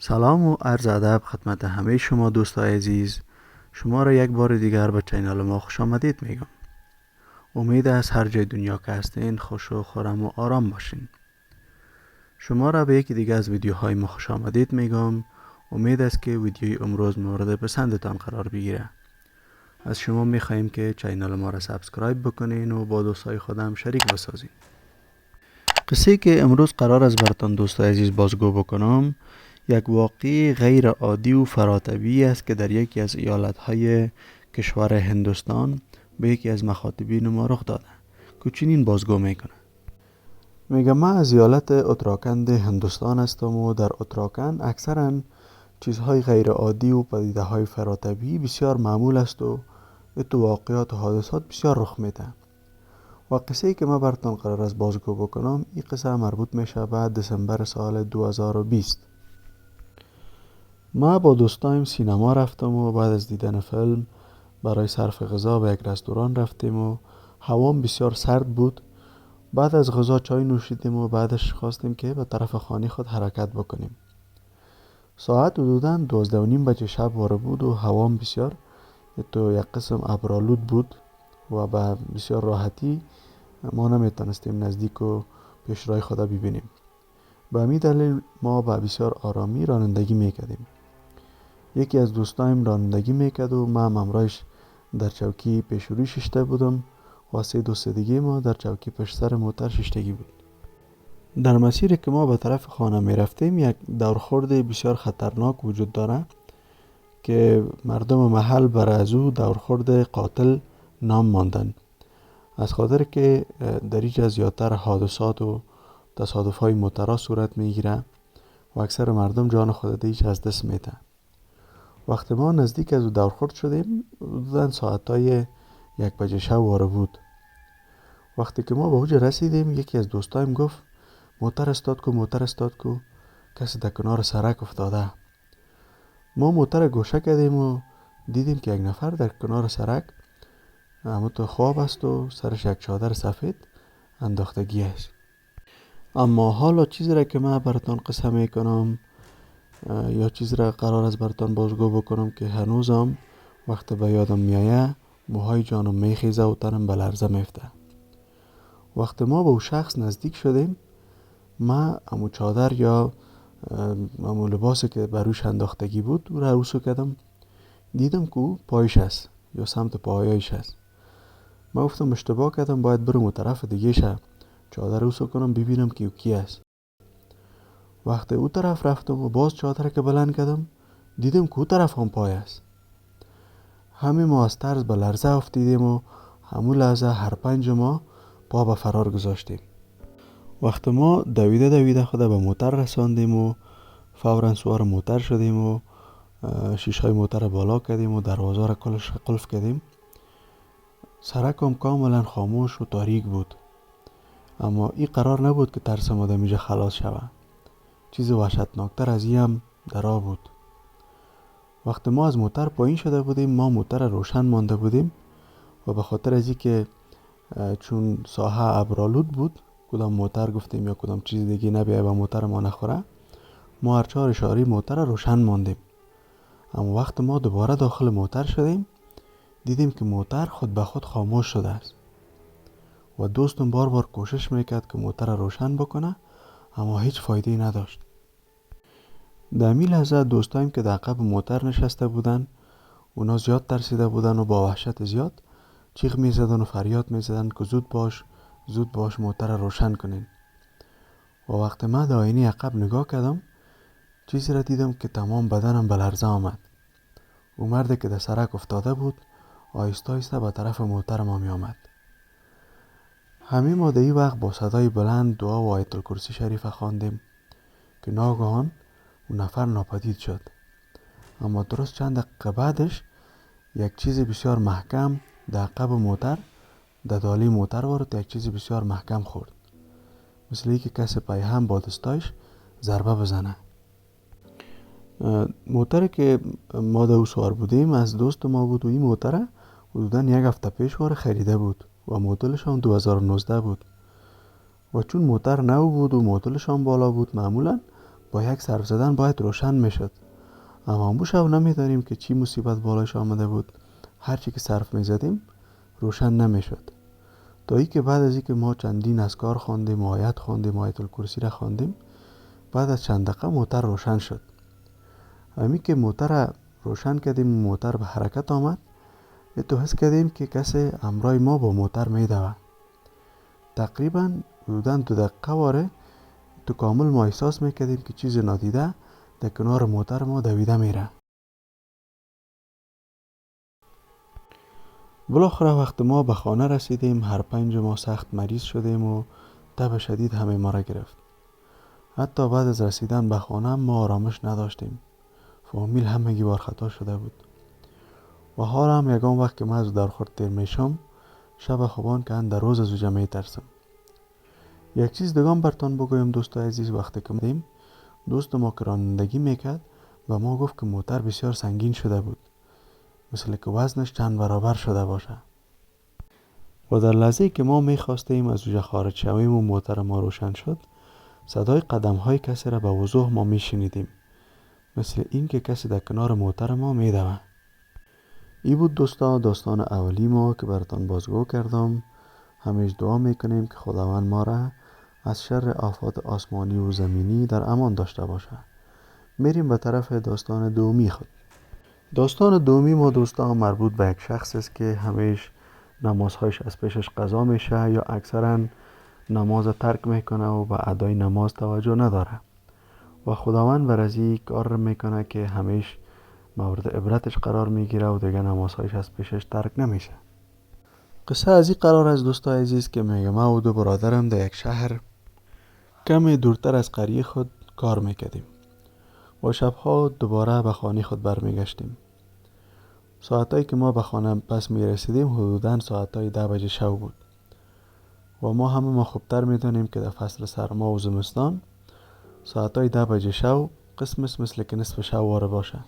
سلام و عرض ادب خدمت همه شما دوستای عزیز. شما را یک بار دیگر به چینل ما خوش آمدید میگم. امید است هر جای دنیا که هستین خوش و خرم و آرام باشین. شما را به یکی دیگر از ویدیوهای ما خوش آمدید میگم. امید است که ویدیوی امروز مورد پسندتان قرار بگیره. از شما میخواهیم که چینل ما را سابسکرایب بکنین و با دوستای خودم شریک بسازین. قصه که امروز قرار است براتون دوستای عزیز بازگو بکنم یک واقعی غیر عادی و فراتبی است که در یکی از ایالت‌های کشور هندوستان به یکی از مخاطبین ما رخ داده که چنین بازگو میکنه. میگم من از ایالت اتراکند هندوستان هستم و در اتراکند اکثرا چیزهای غیر عادی و پدیده‌های فراتبی بسیار معمول است و واقعات و حادثات بسیار رخ میده. و قصه‌ای که ما براتون قرار است بازگو بکنم این قصه مربوط میشه به دسامبر سال 2020. ما با دوستایم سینما رفتم و بعد از دیدن فیلم برای صرف غذا به یک رستوران رفتیم و هوام بسیار سرد بود. بعد از غذا چای نوشیدیم و بعدش خواستیم که به طرف خانه خود حرکت بکنیم. ساعت حدوداً 12:30 بجه شب واره بود و هوام بسیار یک قسم ابرآلود بود و به بسیار راحتی ما نمیتونستیم نزدیک و پیشروی خود ببینیم. به همین دلیل ما با بسیار آرامی رانندگی میکردیم. یکی از دوستایم رانندگی میکرد و من همراهش در چوکی پیش روی ششته بودم و سه دوست دیگه ما در چوکی پشت سر موتر ششتگی بود. در مسیری که ما به طرف خانه میرفتیم یک دورخورد بسیار خطرناک وجود داره که مردم محل بر از او دورخورد قاتل نام ماندن، از خاطر که در اینجا زیادتر حادثات و تصادف های موترها صورت میگیره و اکثر مردم جان خود دیج از دست میده. وقتی ما نزدیک از او دورخورد شدیم حدوداً ساعتای 1 بجه شب واره بود. وقتی که ما به اوجه رسیدیم یکی از دوستایم گفت موتر استاد کو کسی در کنار سرک افتاده. ما موتر گوشه کردیم و دیدیم که یک نفر در کنار سرک همونطور خواب است و سرش یک چادر سفید انداختگی است. اما حالا چیزی را که من براتون قصه میکنم یا چیزی را قرار است براتون بازگو بکنم که هنوزم وقت به یادم میایه موهای جانم میخیزه و تنم به لرزه میفته. وقتی ما به او شخص نزدیک شدیم من امو چادر یا امو لباسی که بروش انداختگی بود او را رسو کردم. دیدم که او پایش است یا سمت پایش است. من گفتم اشتباه کردم، باید برم اون طرف دیگه شه چادر رسو کنم ببینم که او کی است. وقتی او طرف رفتم و باز چادر که بلند کردم دیدم که او طرف هم پای است. همه ما از ترس به لرزه افتیدیم و همون لحظه هر 5 ما پا به فرار گذاشتیم. وقتی ما دویده خود به موتر رساندیم و فوراً سوار موتر شدیم و شیشهای موتر بالا کردیم و دروازه را کلش قلف کردیم. سرک هم کاملا خاموش و تاریک بود. اما این قرار نبود که ترس ما دمیجه خلاص شود. چیز وحشتناکتر از این هم درا بود. وقتی ما از موتر پایین شده بودیم ما موتر روشن مانده بودیم و به خاطر از این که چون ساحه ابرآلود بود کدام موتر گفتیم یا کدام چیز دیگه نبیه به موتر ما نخوره ما هر 4 اشاره موتر روشن ماندیم. اما وقت ما دوباره داخل موتر شدیم دیدیم که موتر خود به خود خاموش شده است و دوستم بار کوشش میکرد که موتر روشن بکنه اما هیچ فایده نداشت. در همین لحظه دوستایم که در عقب موتر نشسته بودن اونا زیاد ترسیده بودن و با وحشت زیاد چیخ میزدن و فریاد میزدن که زود باش موتر روشن کنین. و وقتی من در آینه عقب نگاه کردم چیزی را دیدم که تمام بدنم به لرزه آمد. او مردی که در سرک افتاده بود آهسته به طرف موتر ما می آمد. همه ما در این وقت با صدای بلند دعا و آیت الکرسی شریف خواندیم که ناگهان اون نفر ناپدید شد. اما درست چند دقیقه بعدش یک چیز بسیار محکم در عقب موتر در دالی موتر وارد یک چیز بسیار محکم خورد، مثل اینکه کسی پای هم با دستایش ضربه بزنه. موتر که ما در او سوار بودیم از دوست ما بود و این موتر حدوداً 1 هفته پیش واره خریده بود و مدلش هم 2019 بود و چون موتر نو بود و مدلش هم بالا بود معمولاً با یک صرف زدن باید روشن میشد، اما اون شب نمیدانیم که چی مصیبت بالایش آمده بود. هرچی که صرف میزدیم روشن نمیشد، تا ای که بعد از اینکه ما چندین اذکار خواندیم، آیت خواندیم، آیت الکرسی را خواندیم، بعد از چند دقیقه موتر روشن شد. همین که موتر روشن کردیم، موتر به حرکت آمد، تو حس کردیم که کسی همراه ما با موتر میدوه. تقریبا حدوداً 2 دقیقه واره تو کامل ما احساس میکردیم که چیز نادیده در کنار موتر ما دویده میره. بالاخره وقت ما به خانه رسیدیم، هر 5 ما سخت مریض شدیم و تب شدید همه ما را گرفت. حتی بعد از رسیدن به خانه ما آرامش نداشتیم. فامیل همگی وارخطا شده بود. و حالا هم یگان وقت که من از در خورد تیر میشم، شب خوابان که در روز از اوجه میترسم. یک چیز دگان برتان بگویم دوستای عزیز، وقتی که دیم دوست ما که رانندگی میکرد و ما گفت که موتر بسیار سنگین شده بود، مثل که وزنش چند برابر شده باشه. و در لحظه که ما میخواستیم از اوجه خارج شویم و موتر ما روشن شد، صدای قدم های کسی را به وضوح ما میشنیدیم، مثل این که کسی در کنار موتر ما میدوه. ای بود دوستا داستان اولی ما که براتان بازگو کردم. همیشه دعا میکنیم که خداوند ما را از شر آفات آسمانی و زمینی در امان داشته باشه. میریم به طرف داستان دومی خود. داستان دومی ما دوستا مربوط به یک شخص است که همیشه نمازهایش از پیشش قضا میشه یا اکثرا نماز ترک میکنه و به ادای نماز توجه نداره و خداوند ورزی کار را میکنه که همیشه مورد عبرتش قرار میگیره و دیگه نمازهایش از پیشش ترک نمیشه. قصه از این قرار است دوستای عزیز که میگه ما و 2 برادرم در یک شهر کمی دورتر از قریه خود کار میکردیم و شبها دوباره به خانه خود برمیگشتیم. ساعتایی که ما به خانه پس میرسیدیم حدوداً ساعتای 10 بجه شب بود و ما خوبتر میدونیم که در فصل سرما و زمستان ساعتای 10 بجه شب قسم مثل که نصف شب واره باشه.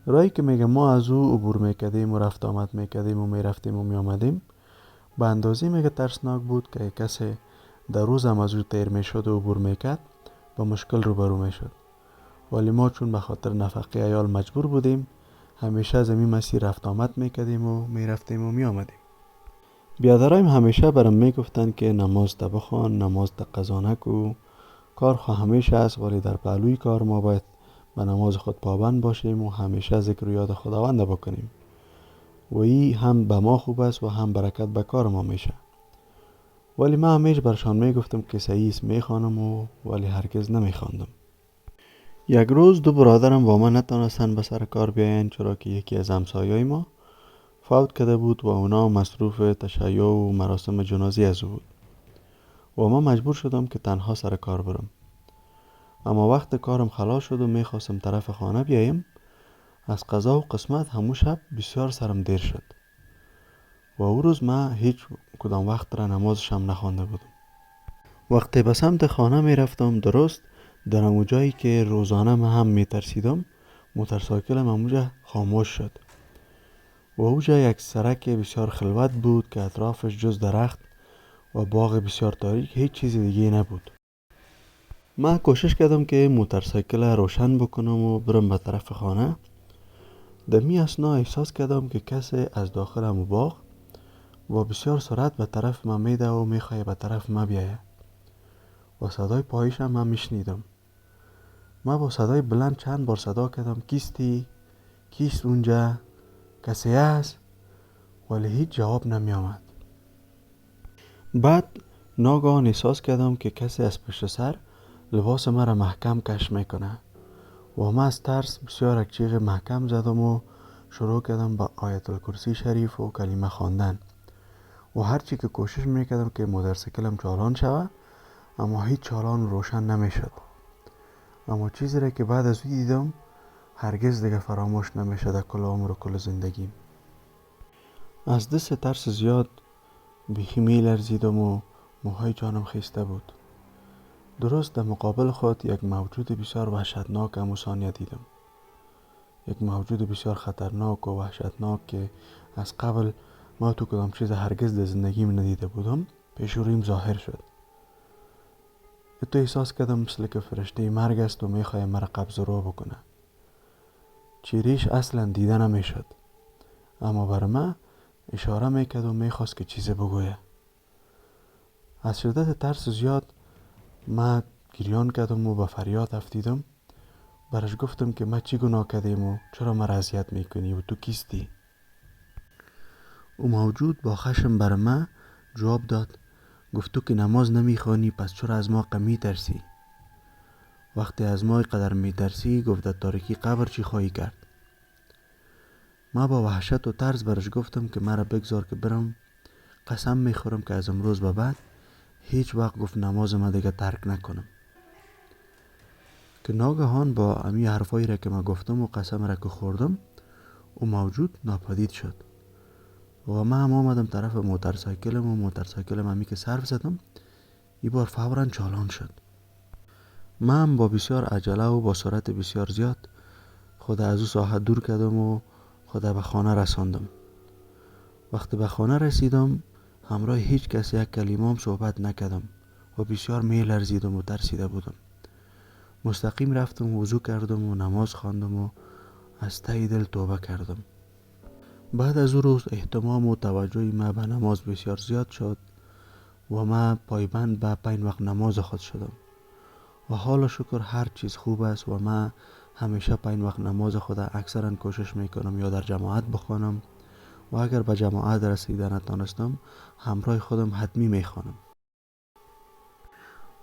راهی که میگه ما از او عبور میکردیم و رفت آمد میکردیم و میرفتیم و میامدیم به اندازه میگه ترسناک بود که کسی در روز هم از او تیر میشد و عبور میکرد با مشکل روبرو میشد. ولی ما چون به خاطر نفقه عیال مجبور بودیم همیشه از این مسیر رفت آمد میکردیم و میرفتیم و میامدیم. بیادرایم همیشه برام میگفتن که نماز تا بخوان، نماز تا قضا نکو. کار همیشه است ولی در پهلوی کار ما باید به نماز خود پابند باشیم و همیشه ذکر و یاد خداوند بکنیم و این هم به ما خوب است و هم برکت به کار ما میشه. ولی من همیشه برشان میگفتم که صحیح است میخوانم ولی هرگز نمیخواندم. یک روز 2 برادرم با من نتونستن به سر کار بیاین چرا که یکی از همسایه‌های ما فوت کرده بود و اونا مصروف تشیع و مراسم جنازی از او بود و من مجبور شدم که تنها سر کار برم. اما وقت کارم خلاص شد و میخواستم طرف خانه بیایم، از قضا و قسمت همون شب بسیار سرم دیر شد و او روز من هیچ کدام وقت را نمازشم نخوانده بودم. وقتی به سمت خانه میرفتم درست در همون جایی که روزانه من هم میترسیدم موتورسایکلم همونجا خاموش شد و اونجا یک سرک بسیار خلوت بود که اطرافش جز درخت و باغ بسیار تاریک هیچ چیز دیگه نبود. من کوشش کردم که موتورسایکل روشن بکنم و برم به طرف خانه. در می اثنا احساس کردم که کسی از داخل همون باغ و بسیار سرعت به طرف من میده و میخواه به طرف من بیایه و صدای پایش هم من میشنیدم. من با صدای بلند چند بار صدا کردم کیستی؟ کیست اونجا؟ کسی هست؟ ولی هیچ جواب نمی آمد. بعد ناگهان احساس کردم که کسی از پشت سر لباس مرا محکم کش میکنه و من از ترس بسیار یک جیغ محکم زدم و شروع کردم با آیت الکرسی شریف و کلمه خواندن و هرچی که کوشش میکردم که موتورسایکلم چالان شود اما هیچ چالان روشن نمیشد. اما چیزی را که بعد از او دیدم هرگز دیگه فراموش نمیشه در کل عمر و کل زندگیم. از دست ترس زیاد بیخی میلرزیدم و موهای جانم خیسته بود. درست در مقابل خود یک موجود بسیار وحشتناک همون ثانیه دیدم. یک موجود بسیار خطرناک و وحشتناک که از قبل ما تو کدام چیز هرگز در زندگیم ندیده بودم پیش رویم ظاهر شد. تو احساس کردم مثل که فرشته مرگ است و میخواه مرا قبض رو بکنه. چیریش اصلا دیده نمیشد، اما بر من اشاره میکرد و میخواست که چیزی بگویه. از شدت ترس زیاد من گریان کردم و به فریاد افتیدم. برش گفتم که من چی گناه کردیم و چرا مرا اذیت میکنی و تو کیستی؟ او موجود با خشم بر من جواب داد، گفت تو که نماز نمیخوانی پس چرا از ما میترسی؟ وقتی از ما قدر میترسی گفت در تاریکی قبر چی خواهی کرد؟ ما با وحشت و ترس برش گفتم که مرا بگذار که برم، قسم میخورم که از امروز به بعد هیچ وقت گفت نماز ما دیگه ترک نکنم. که ناگهان با امی حرفایی را که ما گفتم و قسم را که خوردم او موجود ناپدید شد و من هم آمدم طرف موترسایکلم و موترسایکلم همی که صرف زدم این بار فوراً چالان شد. من با بسیار عجله و با سرعت بسیار زیاد خود از او ساحه دور کردم و خود به خانه رساندم. وقتی به خانه رسیدم همراه هیچ کس یک کلمه هم صحبت نکردم و بسیار می لرزیدم و ترسیده بودم. مستقیم رفتم وضو کردم و نماز خواندم و از ته دل توبه کردم. بعد از او روز اهتمام و توجه ما به نماز بسیار زیاد شد و ما پایبند به 5 وقت نماز خود شدم و حال شکر هر چیز خوب است و ما همیشه 5 وقت نماز خود اکثرا کوشش میکنم یا در جماعت بخوانم و اگر به جماعت رسیده نتانستم همراه خودم حتمی میخوانم.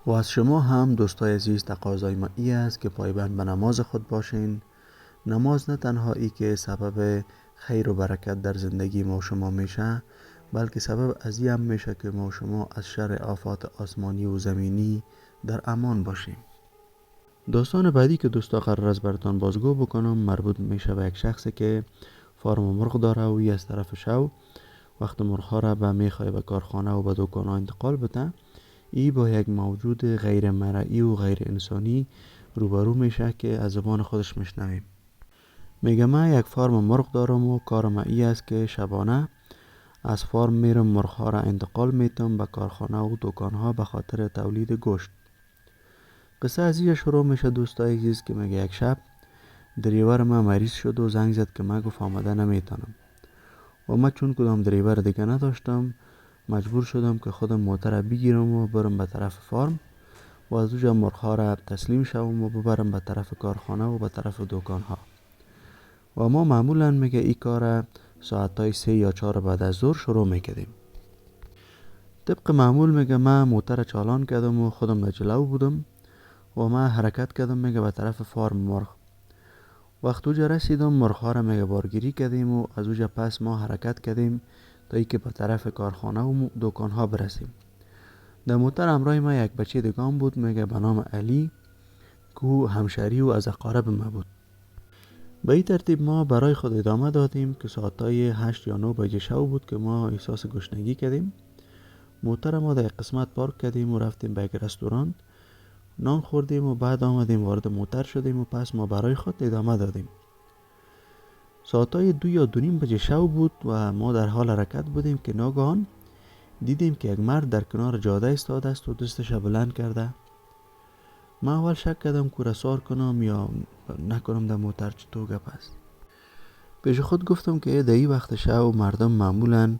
و از شما هم دوستای عزیز تقاضای ما ای است که پایبند به نماز خود باشین. نماز نه تنها ای که سبب خیر و برکت در زندگی ما و شما میشه، بلکه سبب از این هم میشه که ما و شما از شر آفات آسمانی و زمینی در امان باشیم. داستان بعدی که دوستا قرار است براتان بازگو بکنم مربوط میشه به یک شخصی که فارم مرغ داره و از طرف شو وقت مرغ‌ها را به میخواه به کارخانه و به دکان‌ها انتقال بده، ای با یک موجود غیر مرئی و غیر انسانی روبرو میشه که از زبان خودش میشنویم. میگه من یک فارم مرغ دارم و کارم ای است که شبانه از فارم میرم مرغ‌ها را انتقال میتم به کارخانه و دکان‌ها به خاطر تولید گوشت. قصه از اینجا شروع میشه دوستای عزیز که میگه یک شب دریور ما مریض شد و زنگ زد که من گفت آمده نمیتونم و من چون کدام دریور دیگه نداشتم مجبور شدم که خودم موتر بگیرم و برم به طرف فارم و از اونجا مرغ‌ها را تسلیم شوم و ببرم به طرف کارخانه و به طرف دکان‌ها. و ما معمولا میگه این کار ساعتای 3 یا 4 بعد از ظهر شروع میکردیم. طبق معمول میگه من موتر چالان کردم و خودم در جلو بودم و من حرکت کردم میگه به طرف فارم مرغ. وقت اوجا رسیدم مرغ‌ها را میگه بارگیری کردیم و از اوجا پس ما حرکت کردیم تا ای که به طرف کارخانه و دکان‌ها برسیم. در موتر همراه ما یک بچه دیگه بود میگه به نام علی که همشهری و از اقارب ما بود. به این ترتیب ما برای خود ادامه دادیم که ساعتای 8 یا 9 بجه شب بود که ما احساس گشنگی کردیم. موتر ما در قسمت پارک کردیم و رفتیم به یک رستوران نان خوردیم و بعد آمدیم وارد موتر شدیم و پس ما برای خود ادامه دادیم. ساعتای 2 یا 2:30 بجه شب بود و ما در حال حرکت بودیم که ناگهان دیدیم که یک مرد در کنار جاده ایستاده است و دستش بلند کرده. من اول شک کردم که رسار کنم یا نکنم در موتر چطور گپ است. پیش خود گفتم که در این وقت شب مردم معمولا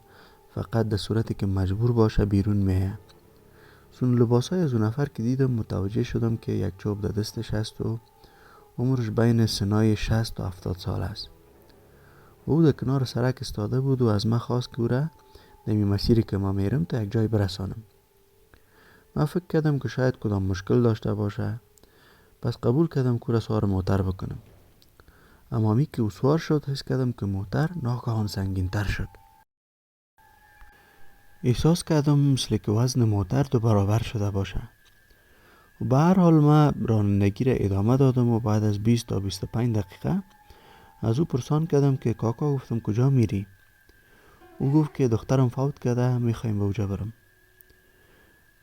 فقط در صورتی که مجبور باشه بیرون میه. چون لباسای از اون نفر که دیدم متوجه شدم که یک چوب در دستش هست و عمرش بین سنای 60 تا 70 سال است. او در کنار سرک استاده بود و از من خواست که او را در این مسیری که ما میرم تا یک جای برسانم. من فکر کردم که شاید کدام مشکل داشته باشه، پس قبول کردم که او را سوار موتر بکنم. اما می که او سوار شد حس کردم که موتر ناگهان سنگین تر شد. احساس کردم مثل که وزن موتر 2 برابر شده باشه. و به هر حال من رانندگی را ادامه دادم و بعد از 20 تا 25 دقیقه از او پرسان کردم که کاکا، گفتم کجا میری؟ او گفت که دخترم فوت کرده، میخوایم به اوجا برم.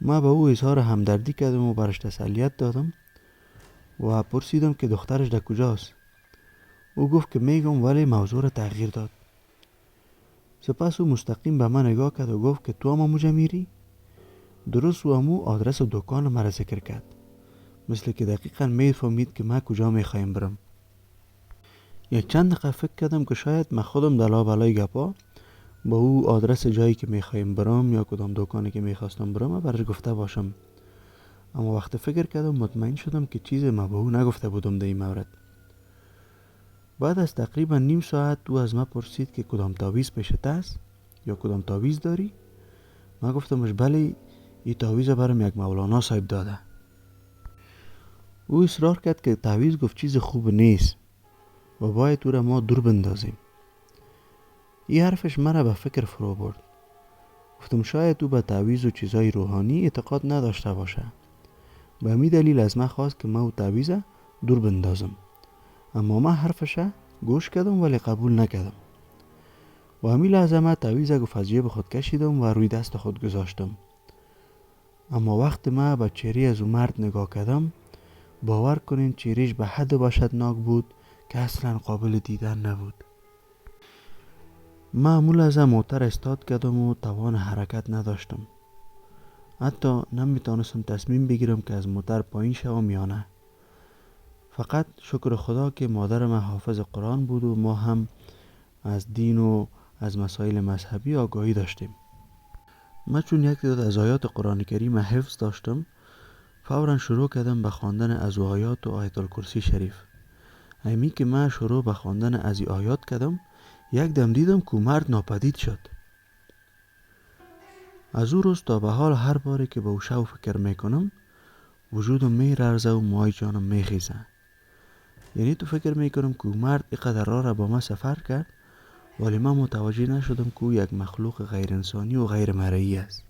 من به او اظهار همدردی کردم و برش تسلیت دادم و پرسیدم که دخترش در کجاست. او گفت که میگم، ولی موضوع را تغییر داد. سپس او مستقیم به من نگاه کرد و گفت که تو هم اوجا میری؟ درست و همو آدرس دکان مرا ذکر کرد، مثل که دقیقا میفهمید که من کجا میخوایم برم. یک چند دقیقه فکر کردم که شاید من خودم در لابلای گپا با او آدرس جایی که میخوایم برم یا کدام دکانی که میخواستم برم برش گفته باشم. اما وقت فکر کردم مطمئن شدم که چیزی ما به او نگفته بودم در این مورد. بعد از تقریبا نیم ساعت او از من پرسید که کدام تعویض پیشت است یا کدام تعویض داری. من گفتمش بله، این تعویض برام یک مولانا صاحب داده. او اصرار کرد که تعویض گفت چیز خوب نیست و باید او را ما دور بندازیم. این حرفش مرا به فکر فرو برد. گفتم شاید او به تعویض و چیزای روحانی اعتقاد نداشته باشه. به همین دلیل از من خواست که ما او تعویض دور بندازم. اما من حرفش گوش کردم ولی قبول نکردم. و همین لحظه من تعویض گفت از جیب خود کشیدم و روی دست خود گذاشتم. اما وقت من به چهره از او مرد نگاه کردم، باور کنین چهرهش به حد وحشتناک بود که اصلا قابل دیدن نبود. من همون لحظه موتر استارت کردم و توان حرکت نداشتم. حتی نمیتونستم تصمیم بگیرم که از موتر پایین شوم یا نه. فقط شکر خدا که مادر من حافظ قرآن بود و ما هم از دین و از مسائل مذهبی آگاهی داشتیم. من چون یک تعداد از آیات قرآن کریم حفظ داشتم، فوراً شروع کردم به خواندن از آیات و آیت الکرسی شریف. همین که من شروع به خواندن از این آیات کردم، یک دم دیدم که مرد ناپدید شد. از او روز تا به حال هر باری که به او شو فکر میکنم وجودم میرزه و مای جانم میخیزه. یعنی تو فکر میکنم که مرد اینقدر راه را با ما سفر کرد ولی من متوجه نشدم که او یک مخلوق غیر انسانی و غیر مرئی است.